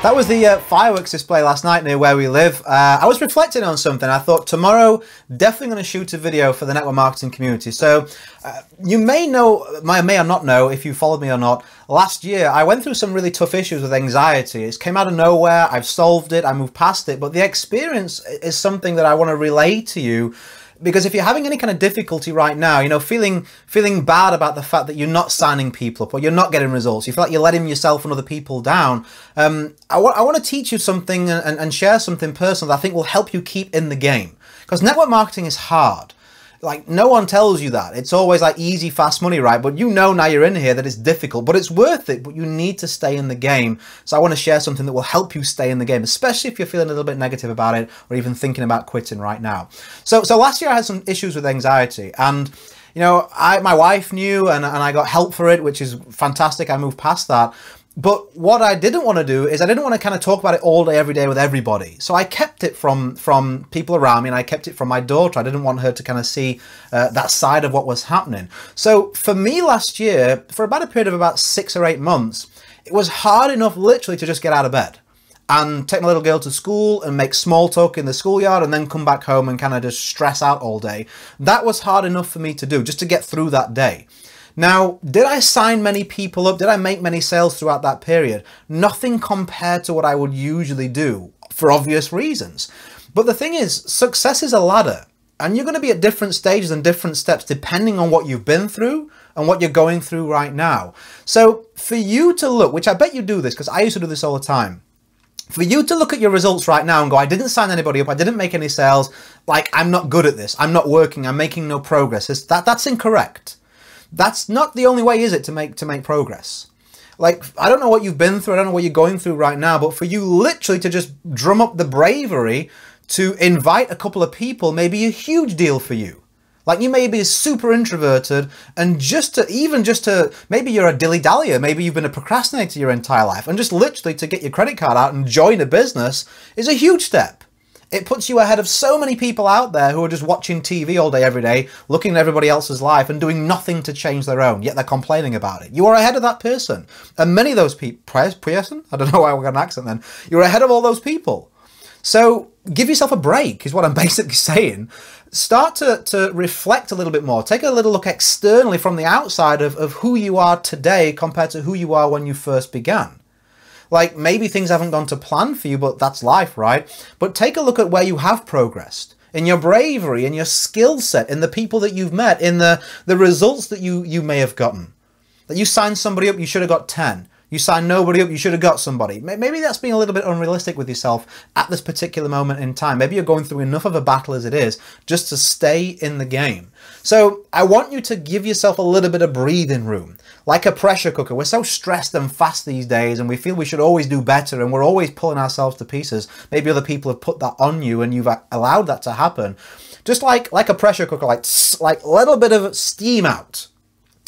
That was the fireworks display last night near where we live. I was reflecting on something. I thought tomorrow, definitely going to shoot a video for the network marketing community. So you may know, may or not know if you followed me or not, last year I went through some really tough issues with anxiety. It came out of nowhere. I've solved it. I moved past it. But the experience is something that I want to relay to you. Because if you're having any kind of difficulty right now, you know, feeling bad about the fact that you're not signing people up or you're not getting results, you feel like you're letting yourself and other people down, I want to teach you something and share something personal that I think will help you keep in the game. Because network marketing is hard. Like, no one tells you that. It's always like easy, fast money, right? But you know now you're in here that it's difficult, but it's worth it. But you need to stay in the game. So I want to share something that will help you stay in the game, especially if you're feeling a little bit negative about it or even thinking about quitting right now. So last year I had some issues with anxiety, and you know, my wife knew, and I got help for it, which is fantastic. I moved past that. But what I didn't want to do is I didn't want to kind of talk about it all day, every day with everybody. So I kept it from people around me, and I kept it from my daughter. I didn't want her to kind of see that side of what was happening. So for me last year, for about a period of about 6 or 8 months, it was hard enough literally to just get out of bed and take my little girl to school and make small talk in the schoolyard and then come back home and kind of just stress out all day. That was hard enough for me to do, just to get through that day. Now, did I sign many people up? Did I make many sales throughout that period? Nothing compared to what I would usually do, for obvious reasons. But the thing is, success is a ladder, and you're going to be at different stages and different steps depending on what you've been through and what you're going through right now. So for you to look, which I bet you do this because I used to do this all the time, for you to look at your results right now and go, I didn't sign anybody up, I didn't make any sales, like I'm not good at this, I'm not working, I'm making no progress, that's incorrect. That's not the only way, is it, to make progress? Like, I don't know what you've been through, I don't know what you're going through right now, but for you literally to just drum up the bravery to invite a couple of people may be a huge deal for you. Like, you may be super introverted, and maybe you're a dilly-dallyer, maybe you've been a procrastinator your entire life, and just literally to get your credit card out and join a business is a huge step. It puts you ahead of so many people out there who are just watching TV all day, every day, looking at everybody else's life and doing nothing to change their own, yet they're complaining about it. You are ahead of that person. And many of those people, person? I don't know why I got an accent then. You're ahead of all those people. So give yourself a break is what I'm basically saying. Start to reflect a little bit more. Take a little look externally from the outside of who you are today compared to who you are when you first began. Like, maybe things haven't gone to plan for you, but that's life, right? But take a look at where you have progressed, in your bravery, in your skill set, in the people that you've met, in the results that you may have gotten. That you signed somebody up, you should have got 10. You signed nobody up, you should have got somebody. Maybe that's being a little bit unrealistic with yourself at this particular moment in time. Maybe you're going through enough of a battle as it is just to stay in the game. So I want you to give yourself a little bit of breathing room. Like a pressure cooker. We're so stressed and fast these days, and we feel we should always do better, and we're always pulling ourselves to pieces. Maybe other people have put that on you and you've allowed that to happen. Just like a pressure cooker, like a little bit of steam out.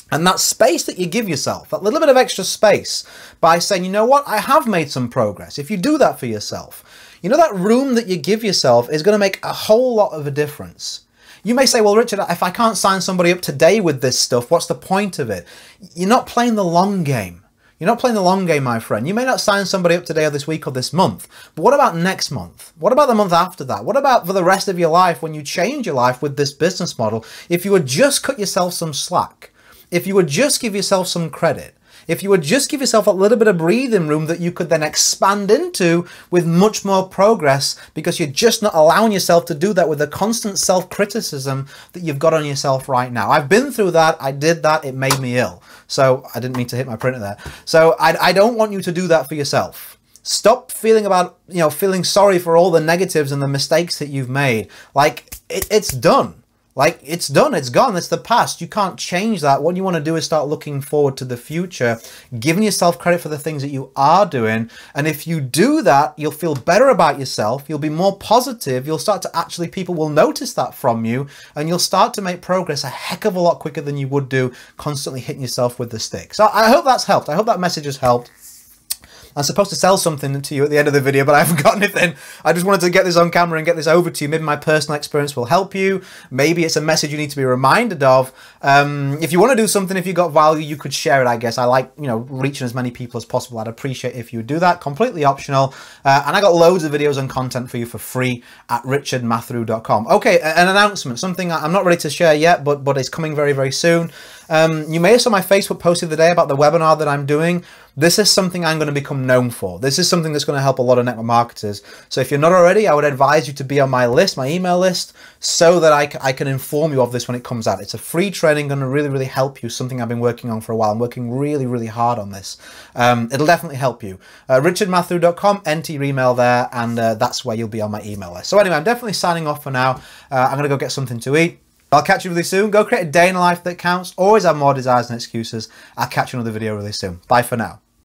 And that space that you give yourself, that little bit of extra space, by saying, you know what, I have made some progress. If you do that for yourself, you know, that room that you give yourself is going to make a whole lot of a difference. You may say, well, Richard, if I can't sign somebody up today with this stuff, what's the point of it? You're not playing the long game. You're not playing the long game, my friend. You may not sign somebody up today or this week or this month, but what about next month? What about the month after that? What about for the rest of your life when you change your life with this business model? If you would just cut yourself some slack, if you would just give yourself some credit, if you would just give yourself a little bit of breathing room that you could then expand into with much more progress, because you're just not allowing yourself to do that with the constant self-criticism that you've got on yourself right now. I've been through that. I did that. It made me ill. So I didn't mean to hit my printer there. So I don't want you to do that for yourself. Stop feeling sorry for all the negatives and the mistakes that you've made. Like, it's done. Like, it's done, it's gone, it's the past. You can't change that. What you want to do is start looking forward to the future, giving yourself credit for the things that you are doing. And if you do that, you'll feel better about yourself. You'll be more positive. You'll start to people will notice that from you, and you'll start to make progress a heck of a lot quicker than you would do constantly hitting yourself with the stick. So I hope that's helped. I hope that message has helped. I'm supposed to sell something to you at the end of the video, but I haven't got anything. I just wanted to get this on camera and get this over to you. Maybe my personal experience will help you. Maybe it's a message you need to be reminded of. If you want to do something, if you got value, you could share it, I guess. I like, you know, reaching as many people as possible. I'd appreciate if you would do that. Completely optional. And I got loads of videos and content for you for free at richardmathrew.com. Okay, an announcement, something I'm not ready to share yet, but it's coming very, very soon. You may have saw my Facebook post the other day about the webinar that I'm doing. This is something I'm going to become known for. This is something that's going to help a lot of network marketers. So if you're not already, I would advise you to be on my list, my email list, so that I can inform you of this when it comes out. It's a free training, going to really, really help you, something I've been working on for a while. I'm working really, really hard on this. It'll definitely help you. richardmathrew.com, enter your email there, and that's where you'll be on my email list. So anyway, I'm definitely signing off for now. I'm going to go get something to eat. I'll catch you really soon. Go create a day in life that counts. Always have more desires than excuses. I'll catch you in another video really soon. Bye for now.